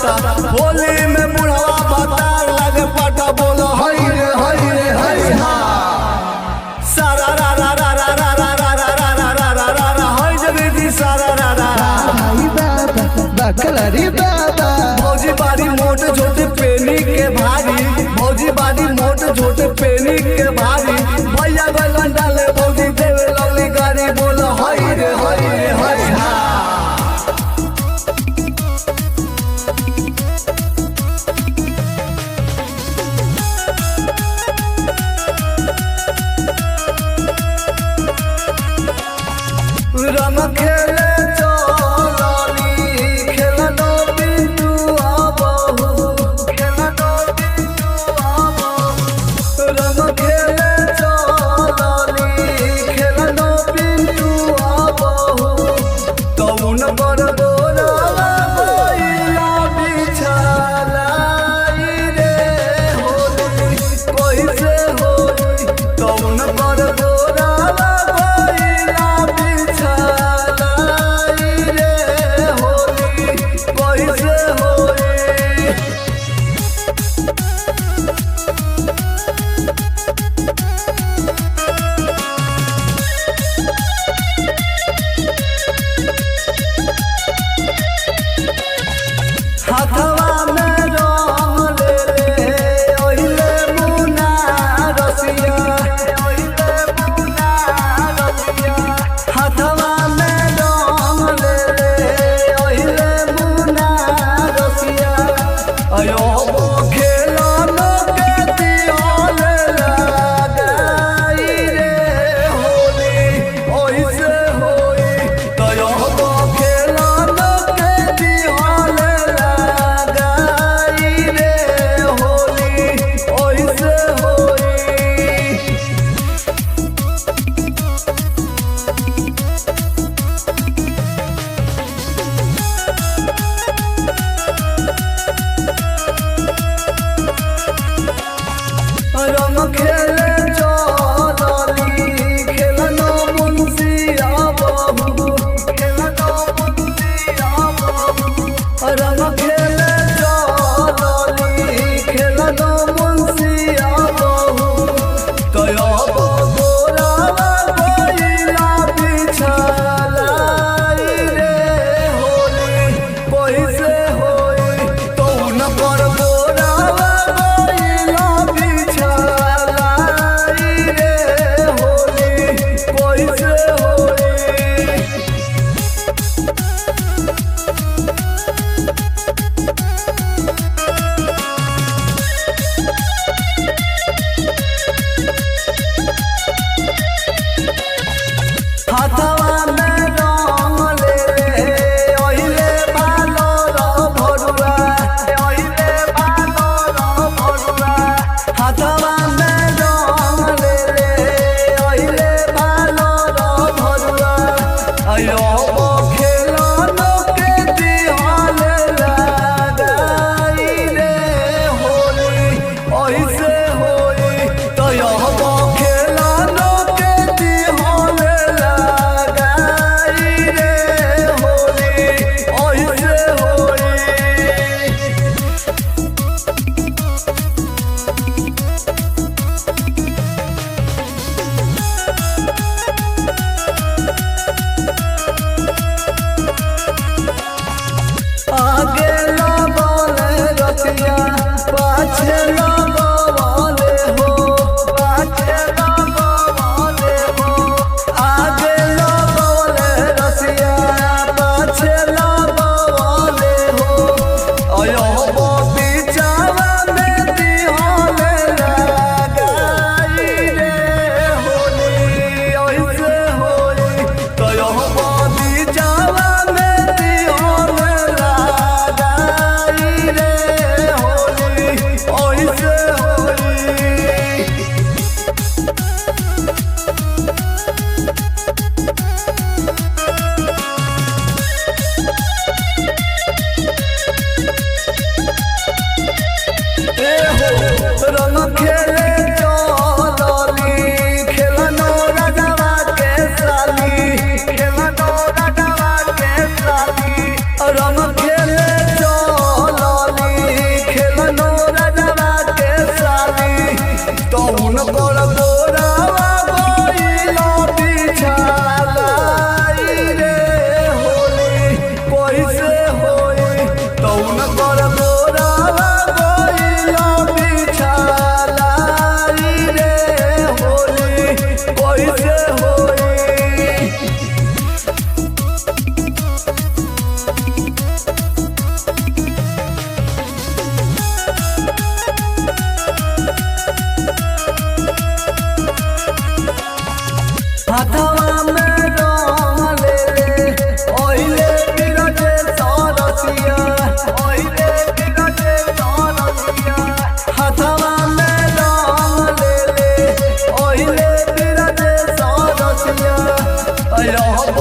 बाटा होली में बुढ़वा बाटा लगे पाटा बोलो हई रे हई रे हई हा सारा रा रा रा रा रा रा रा रा रा रा रा रा रा रा हई जगी दी सारा रा रा भाई बाबा बकलरी बाबा भौजी बाड़ी मोट छोटे पेनी के भारी भौजी बाड़ी मोट छोटे पेनी के भारी भैया गलन डाले भौजी देवे लगली गाड़ी बोलो हई रे हई हा रंग खेले चली खेलनो बिंदु आबहु खेलनो बिंदु आबहु रंग खेले चली खेलनो बिंदु आबहु तउन पर बोला गइला बिछालाई रे होली कोई से होली तउन पर बोला गइला बिछालाई रे होली कोई से होली हाथवा में रंग ले ले ओइले मुना रसिया ओइले मुना रसिया हाथवा में रंग ले ले ओइले मुना रसिया अयो खेलनो के दियाले लगाई रे होली ओइसे होई तयो खेलनो के दियाले लगाई रे होली ओइसे होई रंग खेले चली खेलनो मुंशी आबहु खेलनो मुंशी आबहु रंग खेले चली खेलनो मुंशी आबहु तयो गोरा गइला बिछालाई रे होली कोई से होई तउन पर गोरा गइला बिछालाई रे होली कोई से होई हाथवा में रंग ले ले ओइले बालो रो भरुआ ओइले बालो रो भरुआ हाथवा में रंग ले ले ओइले बालो रो भरुआ अयो खेलनो के दियाले लगाई रे होली ओइसे होई तयो खेलनो के दियाले लगाई रे होली ओइसे होई आगे लगले रसिया पाछे लगले हो पाछे लगले हो आगे लगले रसिया पाछे लगले हो अयो बिचावा में दियाले लगाई रे होली ओइसे होली तयो बिचावा में दियाले लगाई रे होली ओइसे होली रंग खेले चली खेलनो राजावा के साली खेलनो राजावा के साली रंग खेले चली ओइले बिरजे सरसिया हाथवा में रंग ले ले ओइले बिरजे सरसिया रहब